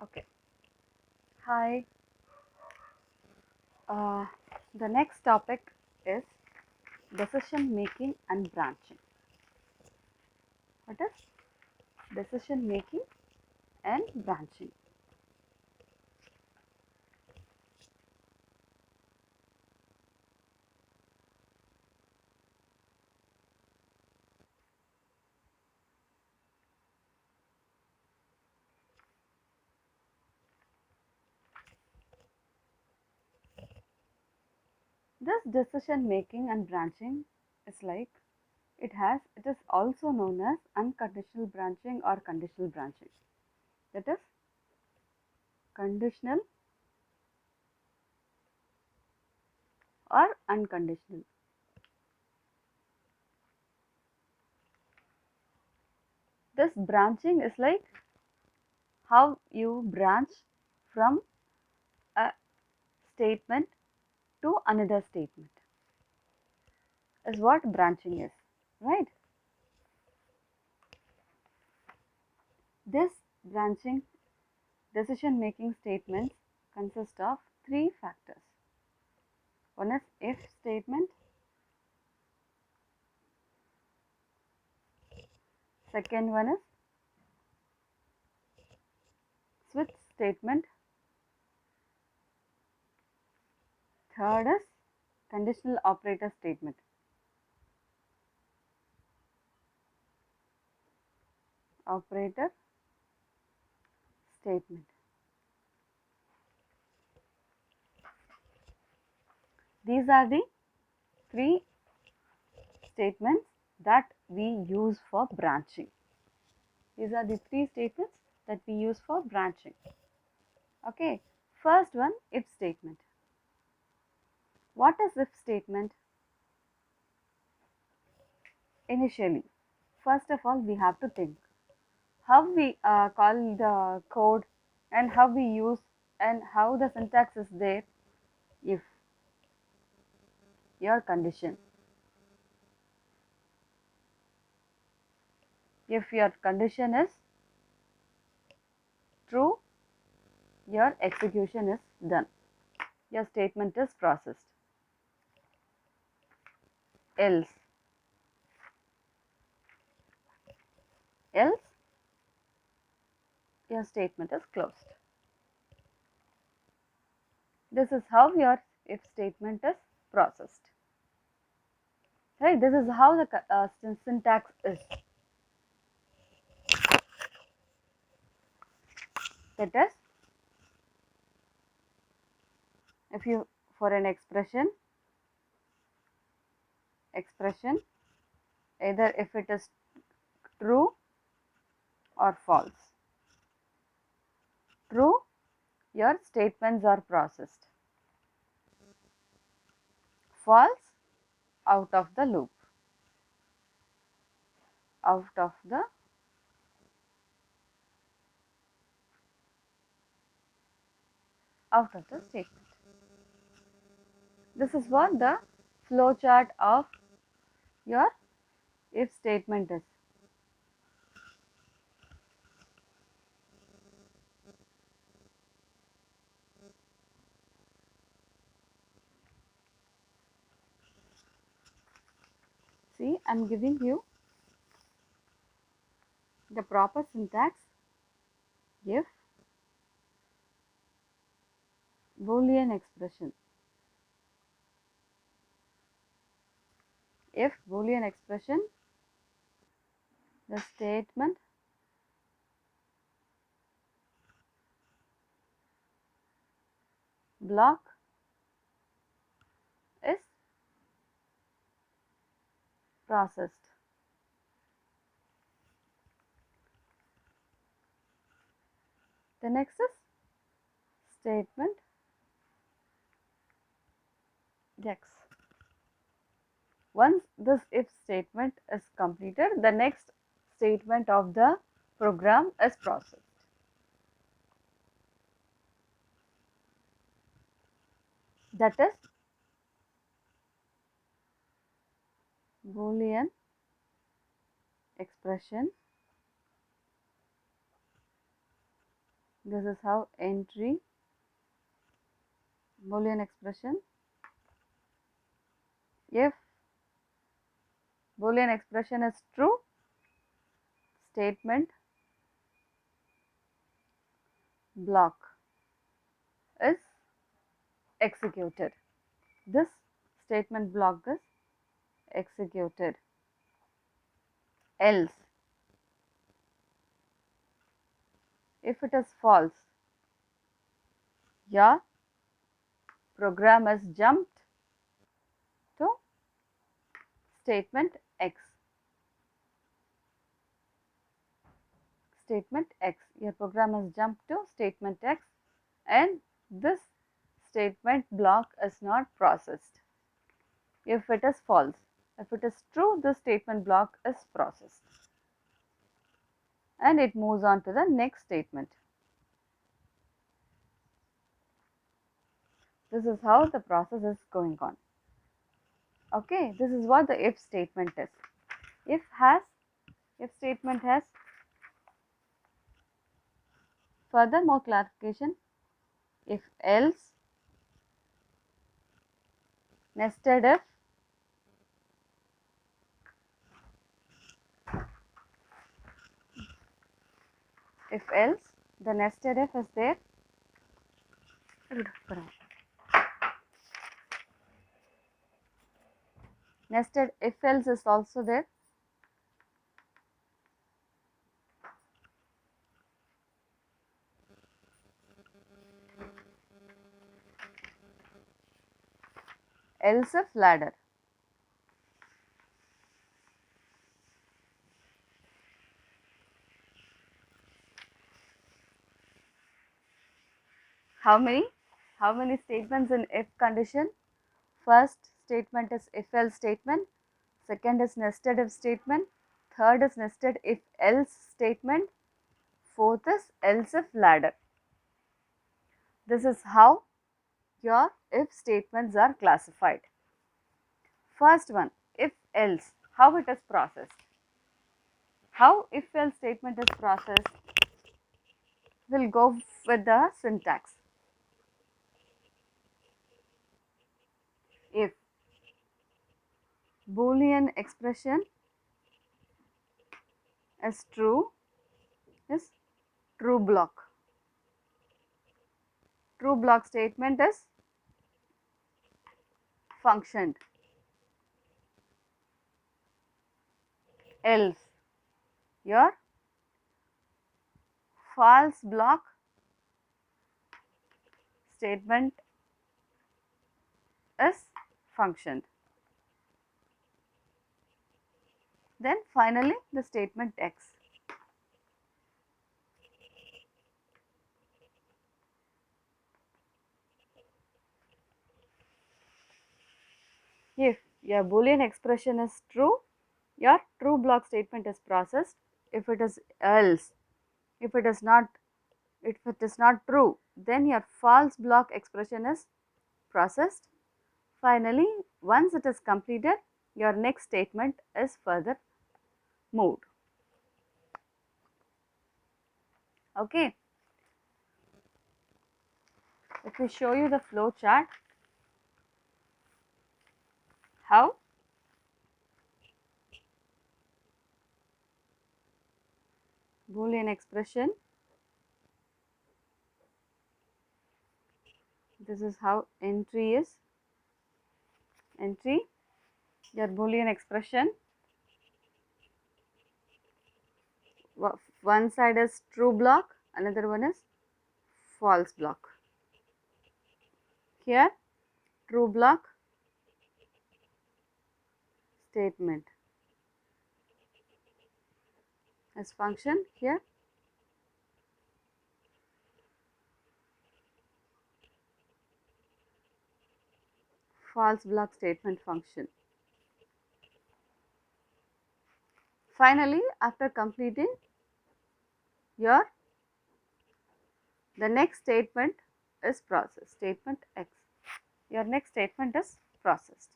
Okay. Hi. Uh, the next topic is decision making and branching. What is decision making and branching? This decision making and branching is like it is also known as unconditional branching or conditional branching. That is conditional or unconditional. This branching is like how you branch from a statement to another statement is what branching is, right? This branching decision making statements consist of three factors. One is if statement, second one is switch statement, third is conditional operator statement. Operator statement. These are the three statements that we use for branching. These are the three statements that we use for branching. Okay, first one, if statement. What is if statement? Initially, first of all, we have to think how we call the code and how we use and how the syntax is there. If your condition, if your condition is true, your execution is done, your statement is processed. Else, else your statement is closed. This is how your if statement is processed. Right, this is how the syntax is. That is, if you for an expression, either if it is true or false. True, your statements are processed. False, out of the loop, out of the statement. This is what the flowchart of your if statement is. See, I am giving you the proper syntax. If Boolean expression. If Boolean expression, the statement block is processed. The next is statement X. Once this if statement is completed, the next statement of the program is processed. That is Boolean expression This is how entry Boolean expression. If Boolean expression is true, statement block is executed. This statement block is executed. Else, if it is false, your program is jumped to statement X. Statement X. Your program has jumped to statement X and this statement block is not processed. If it is false, if it is true, the statement block is processed and it moves on to the next statement. This is how the process is going on. Okay, this is what the if statement is. If statement has further more clarification. If else, nested if else, the nested if is there. Nested if else is also there. Else if ladder. How many statements in if condition? First statement is if else statement, second is nested if statement, third is nested if else statement, fourth is else if ladder. This is how your if statements are classified. First one, if else, how it is processed. How if else statement is processed? We'll go with the syntax. If Boolean expression is true, is true block. True block statement is functioned. Else, your false block statement is functioned. Then finally the statement X. If your Boolean expression is true, your true block statement is processed. If it is else, if it is not true, then your false block expression is processed. Finally, once it is completed, your next statement is further moved. Okay. Let me show you the flow chart. How Boolean expression. This is how entry is. Entry, your Boolean expression. One side is true block, another one is false block. Here, true block statement as function. Here, false block statement function. Finally, after completing your the next statement is processed. Statement X. Your next statement is processed.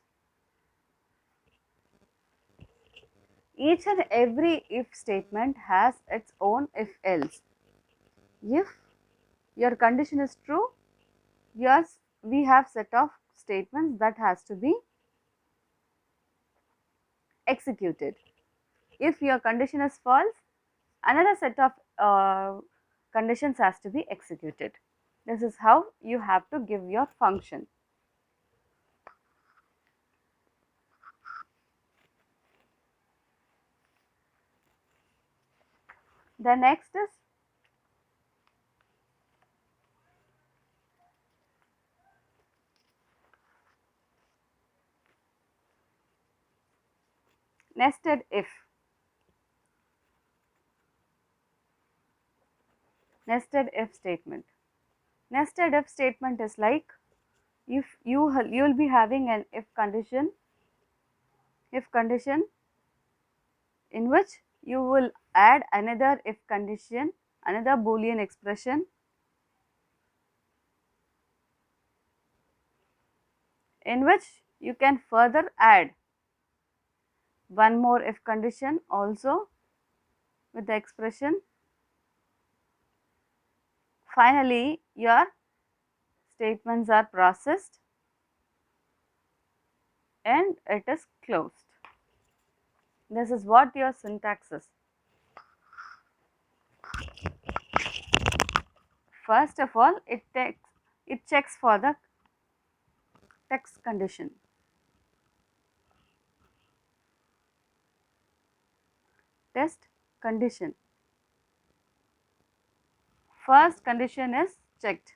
Each and every if statement has its own if else. If your condition is true, yes, we have set of statements that has to be executed. If your condition is false, another set of conditions has to be executed. This is how you have to give your function. The next is nested if. Nested if statement. Nested if statement is like, if you will be having an if condition in which you will add another if condition, another Boolean expression in which you can further add one more if condition also with the expression. Finally, your statements are processed and it is closed. This is what your syntax is. First of all, it checks for the text condition. Test condition. First condition is checked.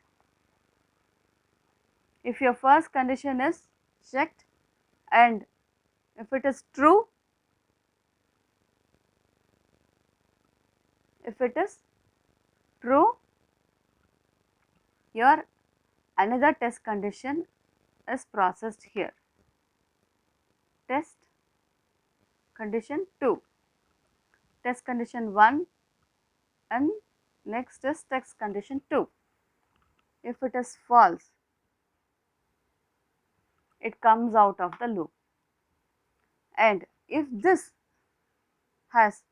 If your first condition is checked and if it is true, your another test condition is processed here. Test condition 2, test condition 1 and next is test condition 2. If it is false, it comes out of the loop, and if this has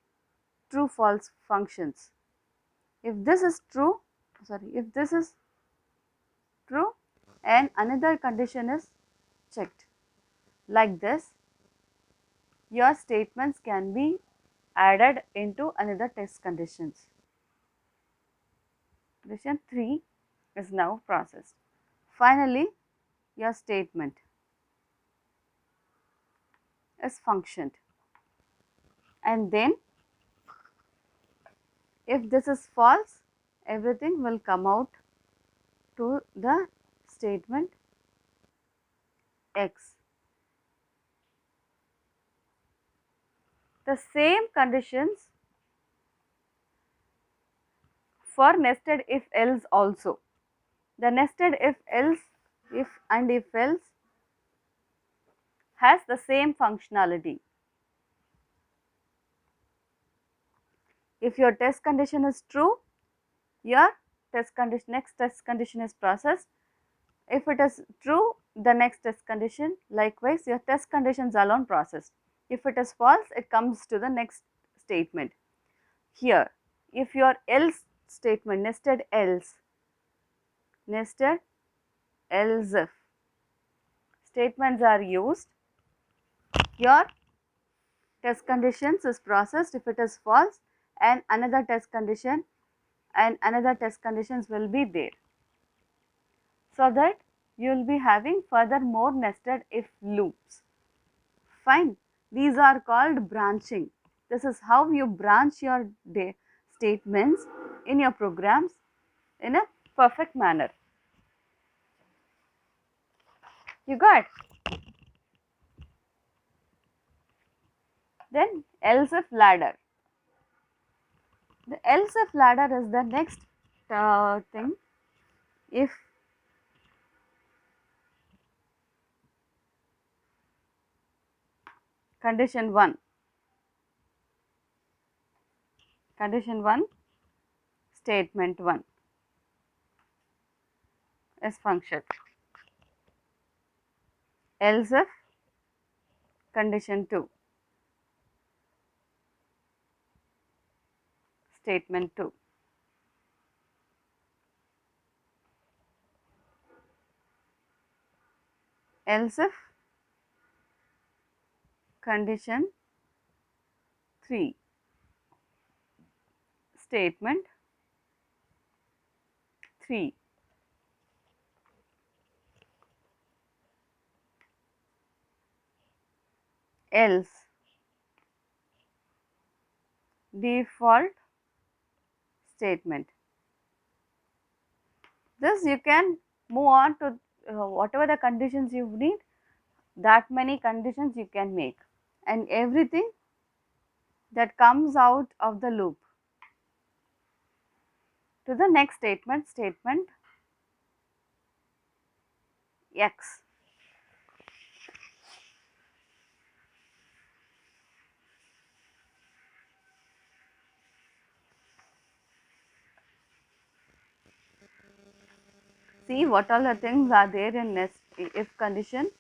true false functions, if this is true and another condition is checked, like this, your statements can be added into another test conditions. Condition 3 is now processed. Finally, your statement is functioned, and then if this is false, everything will come out to the statement X. The same conditions for nested if else also. The nested if else, if and if else has the same functionality. If your test condition is true, your next test condition is processed. If it is true, the next test condition, likewise your test conditions alone processed. If it is false, it comes to the next statement. Here, if your else statement, nested else if statements are used, your test conditions is processed if it is false, and another test condition and another test conditions will be there, so that you will be having further more nested if loops. Fine. These are called branching. This is how you branch your statements in your programs in a perfect manner. You got? Then else if ladder. The else if ladder is the next thing. If condition 1 statement 1 is function, else if condition 2 statement 2. else if condition 3 statement 3 else default statement. This you can move on to whatever the conditions you need, that many conditions you can make, and everything that comes out of the loop to the next statement, statement X. See what all the things are there in if condition,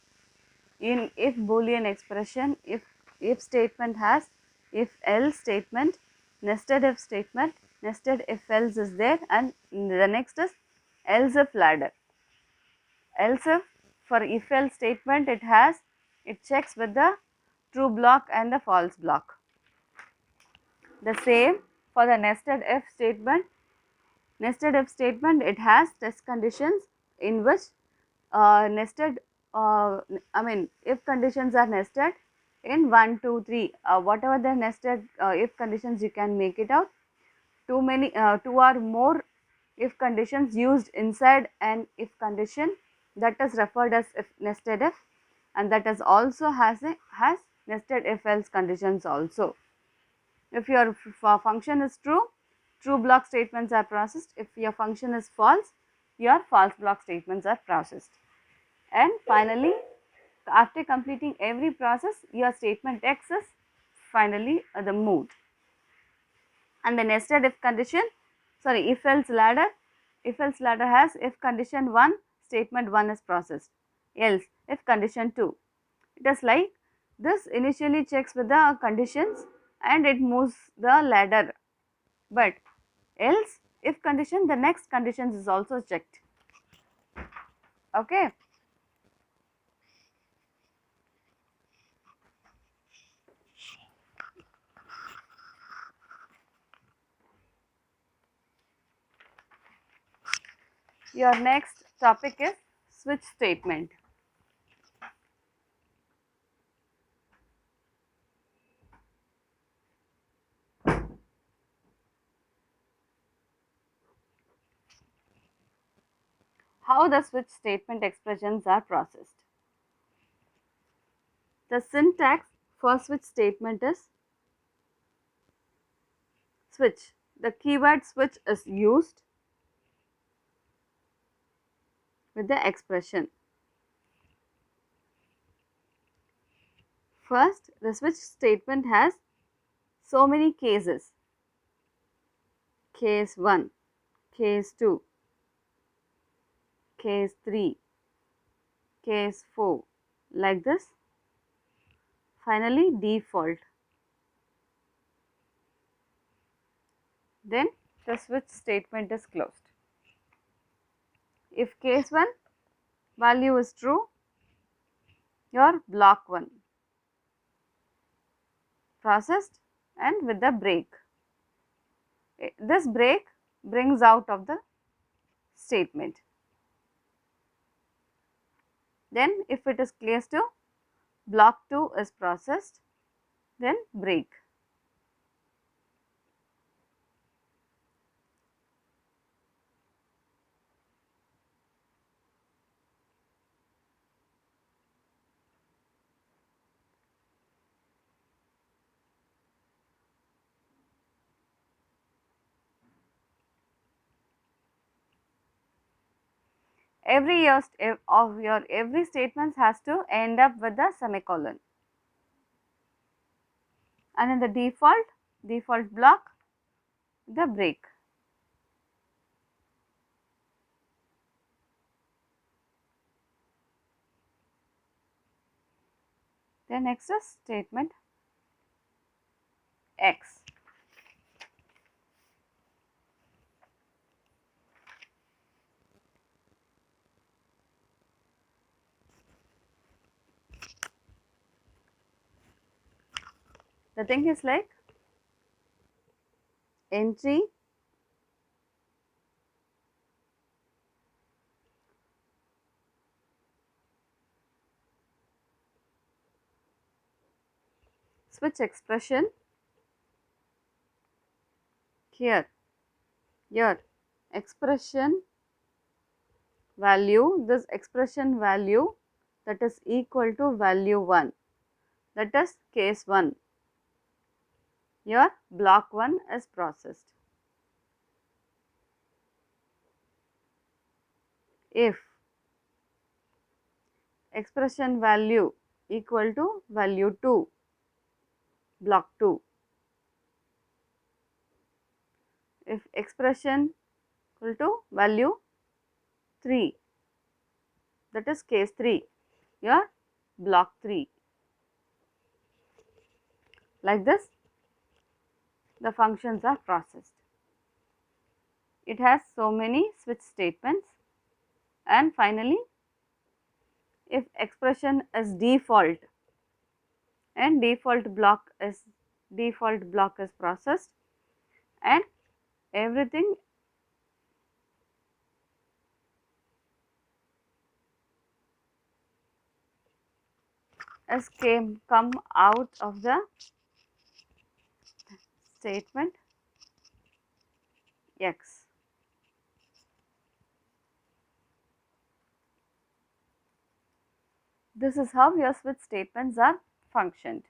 in if boolean expression, if statement has, if else statement, nested if statement, nested if else is there, and the next is else if ladder. Else if, for if else statement, it checks with the true block and the false block. The same for the nested if statement. Nested if statement, it has test conditions in which nested if conditions are nested in 1, 2, 3, whatever the nested if conditions, you can make it out. Two or more if conditions used inside an if condition, that is referred as if nested if, and that is also has nested if else conditions also. If your function is true, true block statements are processed. If your function is false, your false block statements are processed. And finally, after completing every process, your statement X is finally the mood. And the nested if condition, sorry, if else ladder has if condition 1, statement 1 is processed, else if condition 2. It is like this initially checks with the conditions and it moves the ladder, but else if condition, the next conditions is also checked. Okay. Your next topic is switch statement. How the switch statement expressions are processed. The syntax for switch statement is switch. The keyword switch is used with the expression. First, the switch statement has so many cases. Case 1, case 2, case 3, case 4, like this. Finally, default. Then the switch statement is closed. If case 1 value is true, your block 1 processed and with the break. This break brings out of the statement. Then if it is case 2, block 2 is processed, then break. Every statement has to end up with a semicolon, and in the default block, the break. The next is statement X. The thing is like entry switch expression here expression value, this expression value that is equal to value 1, that is case 1. Here block 1 is processed. If expression value equal to value 2, block 2. If expression equal to value 3, that is case 3, here block 3. Like this the functions are processed. It has so many switch statements, and finally if expression is default and default block is processed and everything is come out of the statement X. This is how your switch statements are functioned.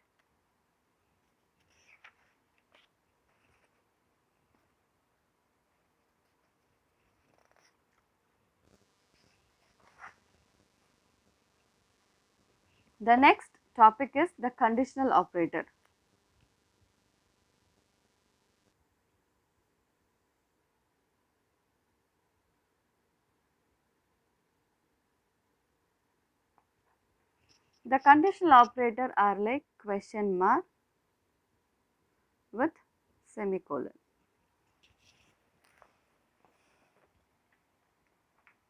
The next topic is the conditional operator. The conditional operator are like question mark with semicolon.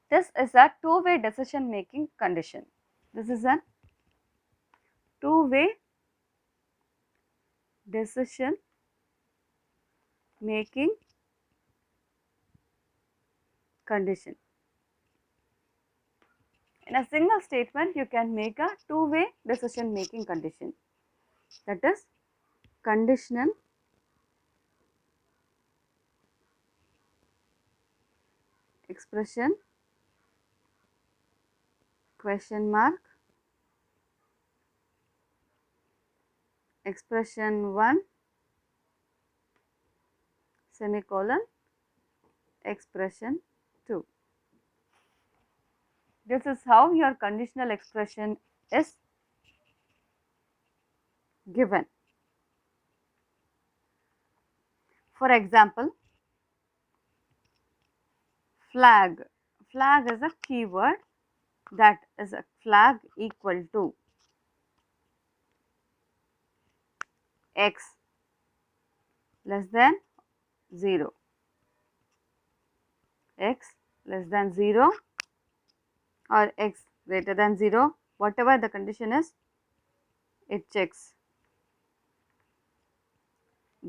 This is a two-way decision making condition. This is a two-way decision making condition. In a single statement, you can make a two-way decision making condition, that is conditional expression question mark expression 1 semicolon expression 2. This is how your conditional expression is given. For example, flag. Flag is a keyword, that is a flag equal to x less than 0, x less than 0 or x greater than 0, whatever the condition is, it checks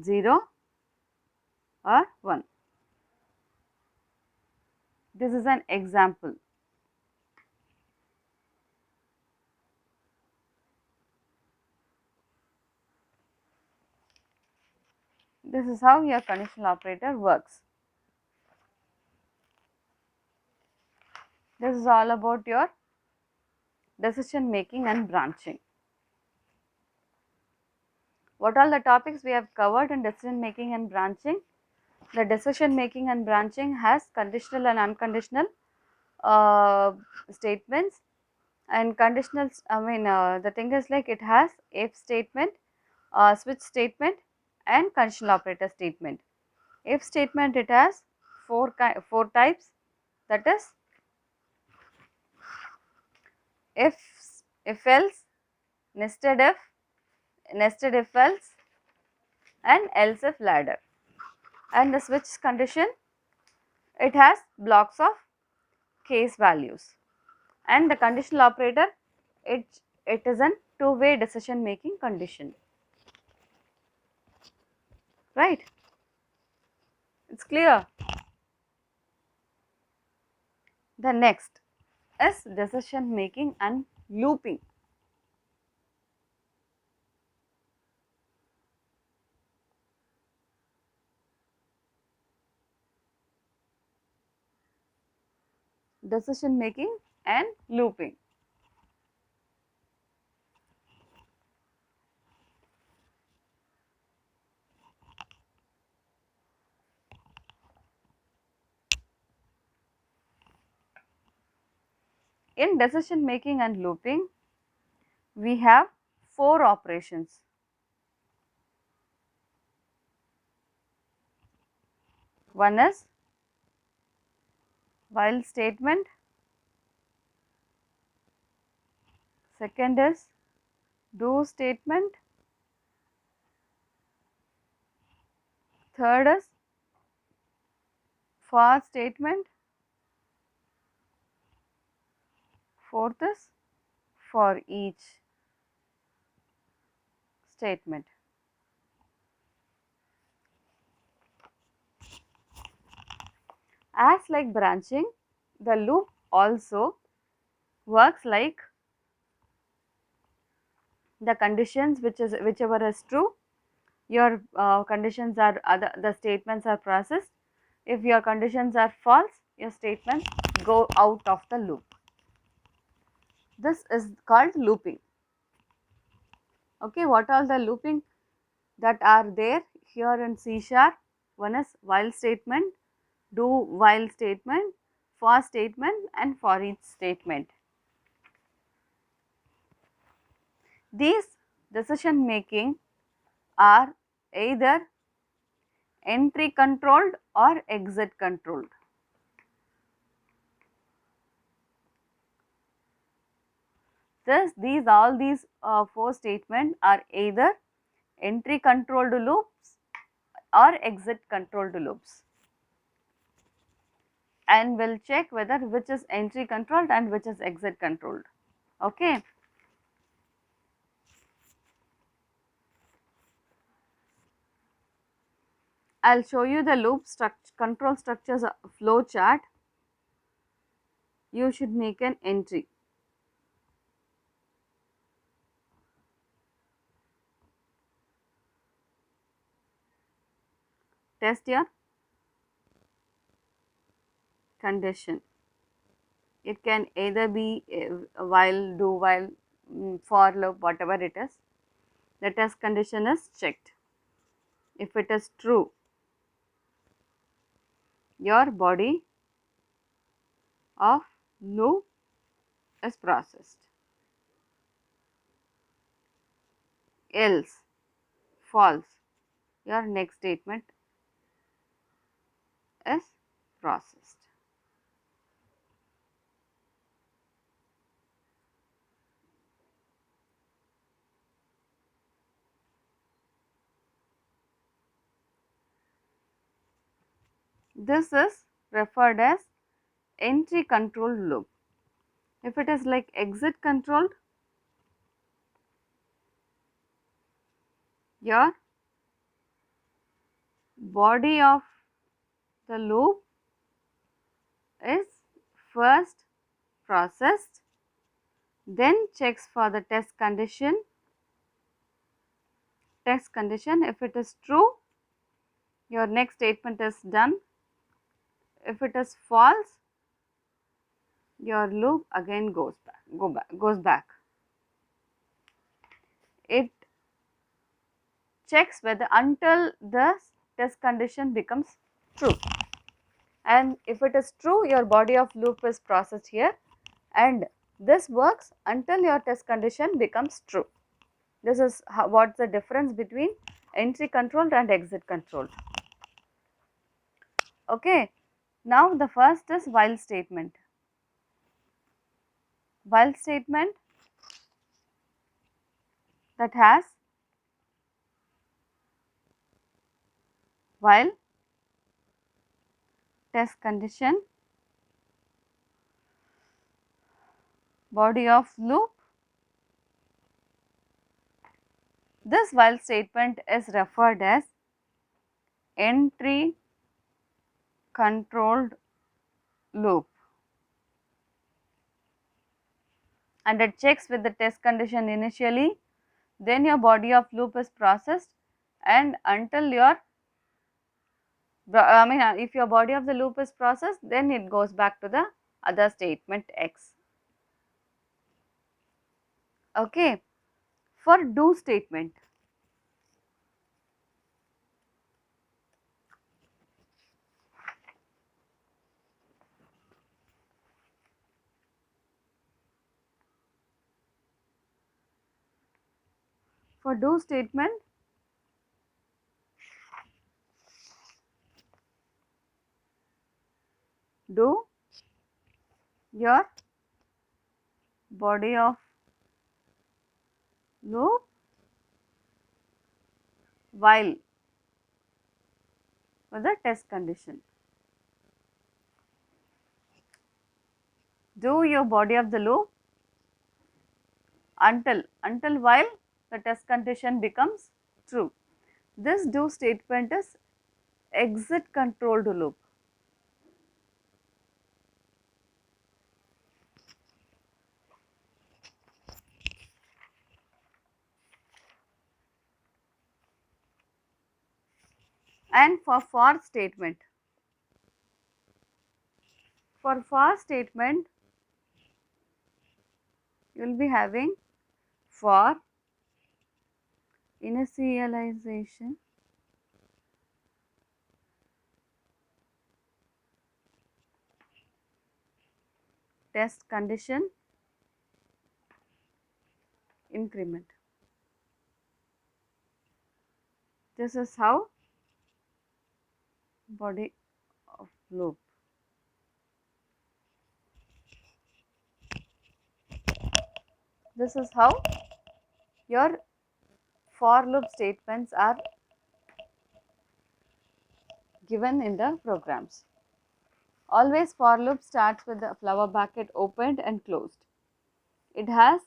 0 or 1. This is an example. This is how your conditional operator works. This is all about your decision making and branching. What all the topics we have covered in decision making and branching? The decision making and branching has conditional and unconditional statements, and conditional, the thing is like it has if statement, switch statement and conditional operator statement. If statement, it has four types, that is if else, nested if else and else if ladder. And the switch condition, it has blocks of case values, and the conditional operator, it is a two-way decision making condition. right? It's clear. The next is decision making and looping. Decision making and looping. In decision making and looping, we have 4 operations. One is while statement, second is do statement, third is for statement, fourth is for each statement. As like branching, the loop also works like the conditions whichever is true, your conditions are the statements are processed. If your conditions are false, your statements go out of the loop. This is called looping. Okay, what are the looping that are there here in C sharp? One is while statement, do while statement, for statement and for each statement. These decision making are either entry controlled or exit controlled. Thus, all these 4 statements are either entry controlled loops or exit controlled loops, and we'll check whether which is entry controlled and which is exit controlled. Okay. I'll show you the loop control structures flow chart. You should make an entry. Test your condition. It can either be while, do while, for loop, whatever it is. The test condition is checked. If it is true, your body of loop is processed. Else, false, your next statement is processed. This is referred as entry control loop. If it is like exit controlled, your body of the loop is first processed, then checks for the test condition. Test condition, if it is true, your next statement is done. If it is false, your loop again goes back. It checks whether until the test condition becomes true, and if it is true, your body of loop is processed here, and this works until your test condition becomes true. This is what's the difference between entry controlled and exit controlled. Okay, now the first is while statement. While statement that has while, test condition, body of loop. This while statement is referred as entry controlled loop, and it checks with the test condition initially, then your body of loop is processed, and until your if your body of the loop is processed, then it goes back to the other statement X. Okay. For do statement, for do statement, do your body of loop while for the test condition. Do your body of the loop until while the test condition becomes true. This do statement is exit controlled loop. And for statement, for statement you will be having for initialization, test condition, increment. This is how body of loop. This is how your for loop statements are given in the programs. Always for loop starts with the flower bracket opened and closed. It has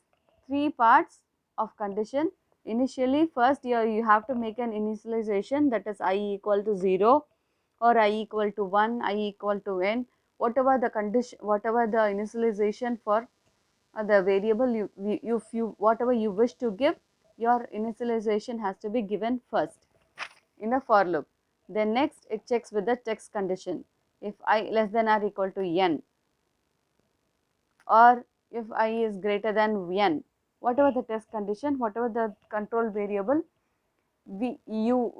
three parts of condition. Initially, first you have to make an initialization, that is I equal to 0 or I equal to 1, I equal to n, whatever the condition, whatever the initialization for the variable whatever you wish to give, your initialization has to be given first in a for loop. Then next it checks with the text condition. If I less than or equal to n, or if I is greater than n, whatever the test condition, whatever the control variable you